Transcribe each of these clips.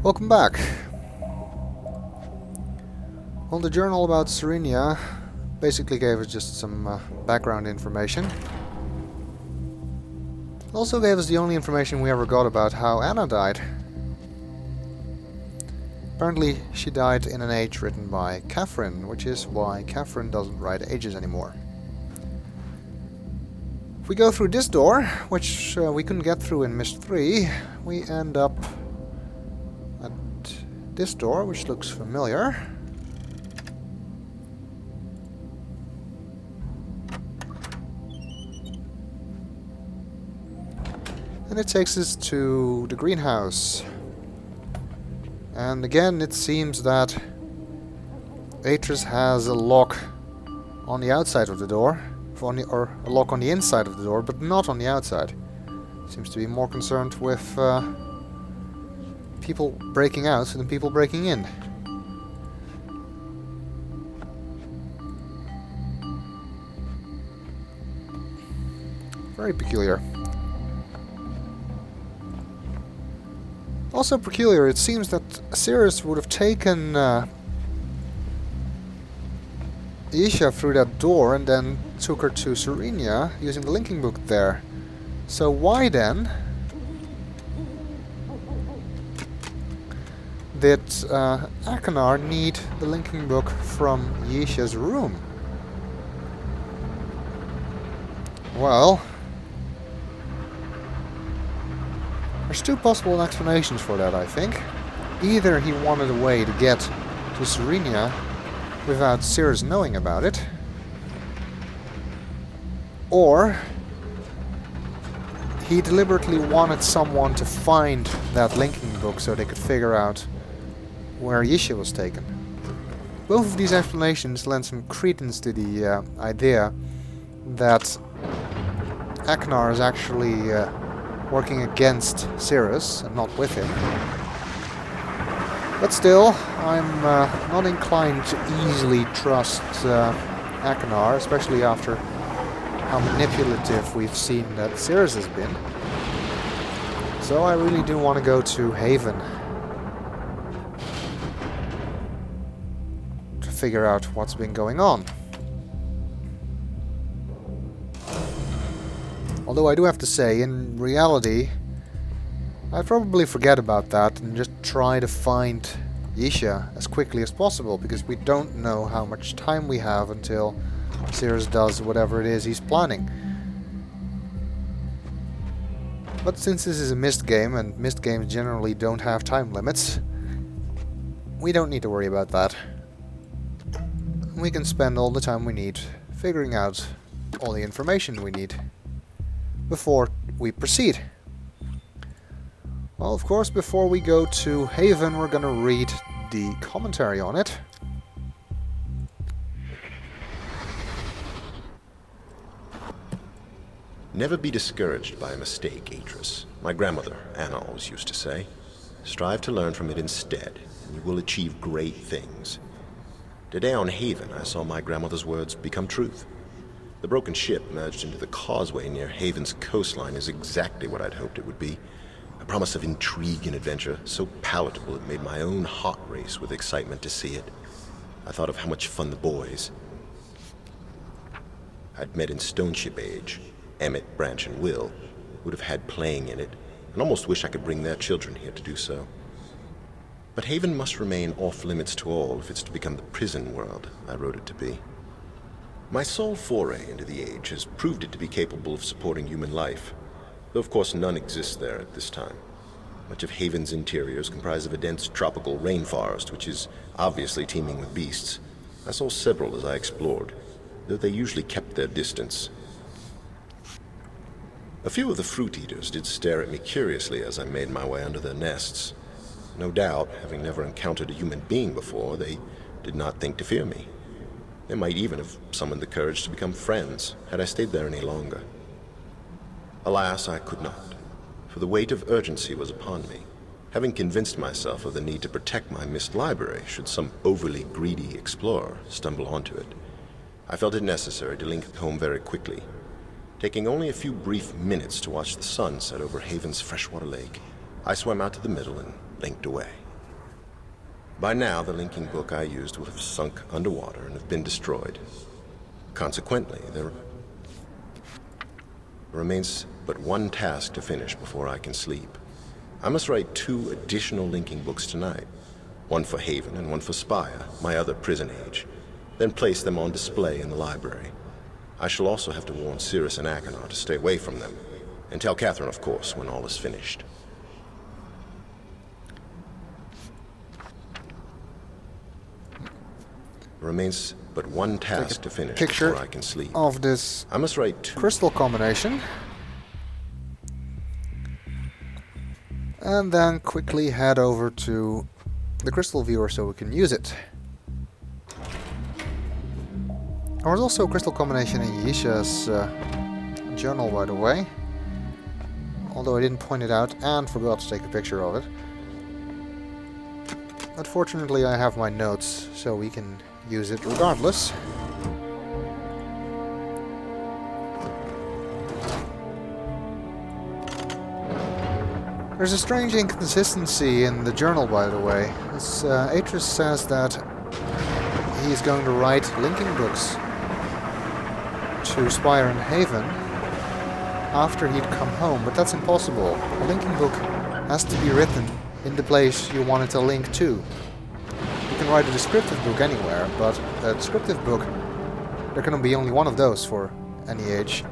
Welcome back. Well, the journal about Serenia basically gave us just some background information. It also gave us the only information we ever got about how Anna died. Apparently she died in an age written by Catherine, which is why Catherine doesn't write ages anymore. If we go through this door, which we couldn't get through in Myst 3, we end up at this door, which looks familiar. And it takes us to the greenhouse. And again, it seems that Atrus has a lock on the outside of the door, or a lock on the inside of the door, but not on the outside. Seems to be more concerned with people breaking out than people breaking in. Very peculiar. Also peculiar, it seems that Cyrus would have taken Isha through that door and then took her to Serenia using the linking book there. So why then did Achenar need the linking book from Yisha's room? Well, there's two possible explanations for that, I think. Either he wanted a way to get to Serenia without Cyrus knowing about it, or he deliberately wanted someone to find that linking book so they could figure out where Yisha was taken. Both of these explanations lend some credence to the idea that Achenar is actually working against Cyrus and not with him. But still, I'm not inclined to easily trust Achenar, especially after how manipulative we've seen that Cyrus has been. So I really do want to go to Haven to figure out what's been going on. Although I do have to say, in reality, I'd probably forget about that and just try to find Yisha as quickly as possible, because we don't know how much time we have until Cyrus does whatever it is he's planning. But since this is a Myst game, and Myst games generally don't have time limits, we don't need to worry about that. We can spend all the time we need figuring out all the information we need before we proceed. Well, of course, before we go to Haven, we're gonna read the commentary on it. Never be discouraged by a mistake, Atrus. My grandmother, Anna, always used to say. Strive to learn from it instead, and you will achieve great things. Today on Haven, I saw my grandmother's words become truth. The broken ship merged into the causeway near Haven's coastline is exactly what I'd hoped it would be. A promise of intrigue and adventure, so palatable it made my own heart race with excitement to see it. I thought of how much fun the boys I'd met in Stoneship Age, Emmett, Branch, and Will, would have had playing in it, and almost wish I could bring their children here to do so. But Haven must remain off-limits to all if it's to become the prison world I wrote it to be. My sole foray into the Age has proved it to be capable of supporting human life, though of course none exists there at this time. Much of Haven's interior is comprised of a dense tropical rainforest, which is obviously teeming with beasts. I saw several as I explored, though they usually kept their distance. A few of the fruit eaters did stare at me curiously as I made my way under their nests. No doubt, having never encountered a human being before, they did not think to fear me. They might even have summoned the courage to become friends, had I stayed there any longer. Alas, I could not, for the weight of urgency was upon me, having convinced myself of the need to protect my Myst library should some overly greedy explorer stumble onto it. I felt it necessary to link home very quickly, taking only a few brief minutes to watch the sun set over Haven's freshwater lake. I swam out to the middle and linked away. By now, the linking book I used will have sunk underwater and have been destroyed. Consequently, there remains but one task to finish before I can sleep. I must write 2 additional linking books tonight. One for Haven and one for Spire, my other prison age. Then place them on display in the library. I shall also have to warn Cirrus and Achenar to stay away from them. And tell Catherine, of course, when all is finished. There remains but one task to finish before I can sleep. Of this I must write 2 crystal combination. And then quickly head over to the crystal viewer so we can use it. There was also a crystal combination in Yisha's journal, by the way. Although I didn't point it out and forgot to take a picture of it. Unfortunately, I have my notes, so we can use it regardless. There's a strange inconsistency in the journal, by the way. Atrus says that he's going to write linking books to Spire and Haven after he'd come home, but that's impossible. A linking book has to be written in the place you want it to link to. You can write a descriptive book anywhere, but a descriptive book, there can be only one of those for any age.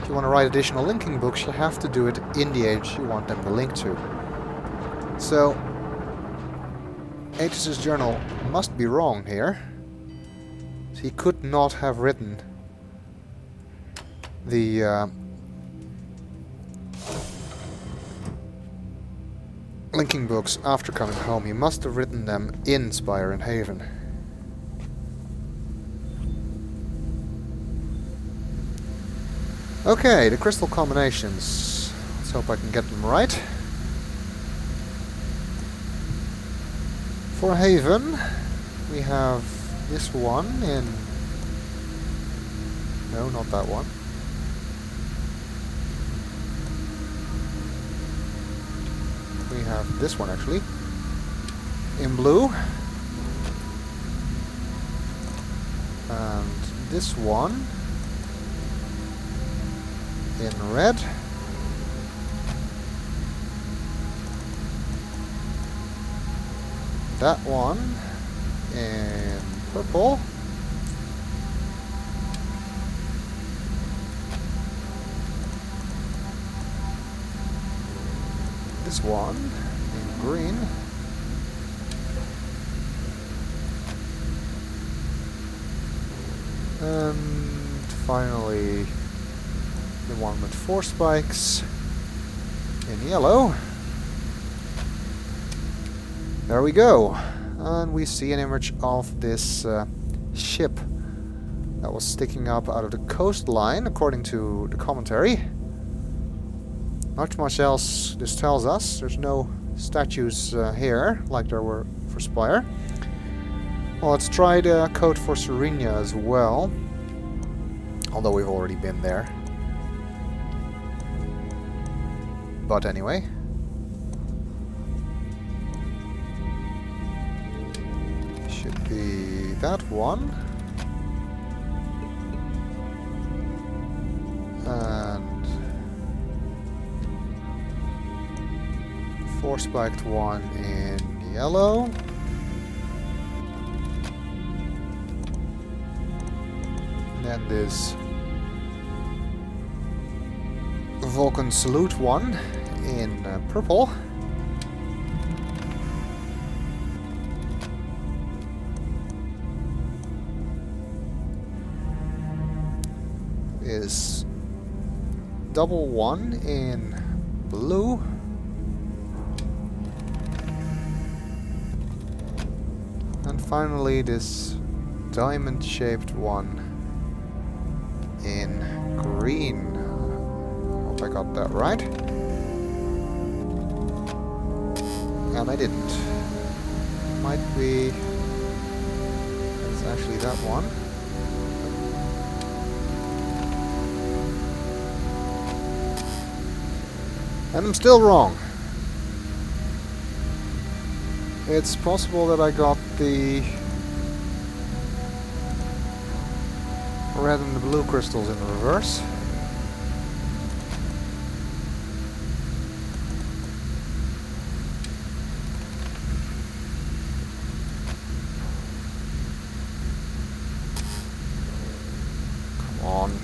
If you want to write additional linking books, you have to do it in the age you want them to link to. So, Atrus' journal must be wrong here. He could not have written the linking books after coming home. He must have written them in Spire and Haven. Okay, the crystal combinations. Let's hope I can get them right. For Haven, we have this one in... No, not that one. We have this one, actually, in blue. And this one in red. That one in purple. This one in green. And finally the one with 4 spikes in yellow. There we go. And we see an image of this ship that was sticking up out of the coastline, according to the commentary. Not much else this tells us. There's no statues here, like there were for Spire. Well, let's try the code for Serenia as well. Although we've already been there. But anyway. Should be that one. And 4 spiked one in yellow. And then this Vulcan Salute one in purple. Is double one in blue. And finally this diamond-shaped one in green. Hope I got that right. And I didn't. Might be... It's actually that one. And I'm still wrong. It's possible that I got the red and the blue crystals in reverse. Come on.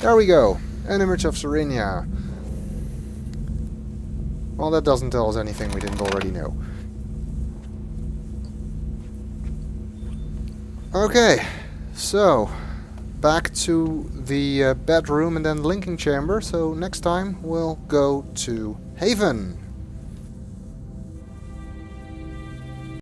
There we go. An image of Serenia. Well, that doesn't tell us anything we didn't already know. Okay, so back to the bedroom and then linking chamber. So next time we'll go to Haven.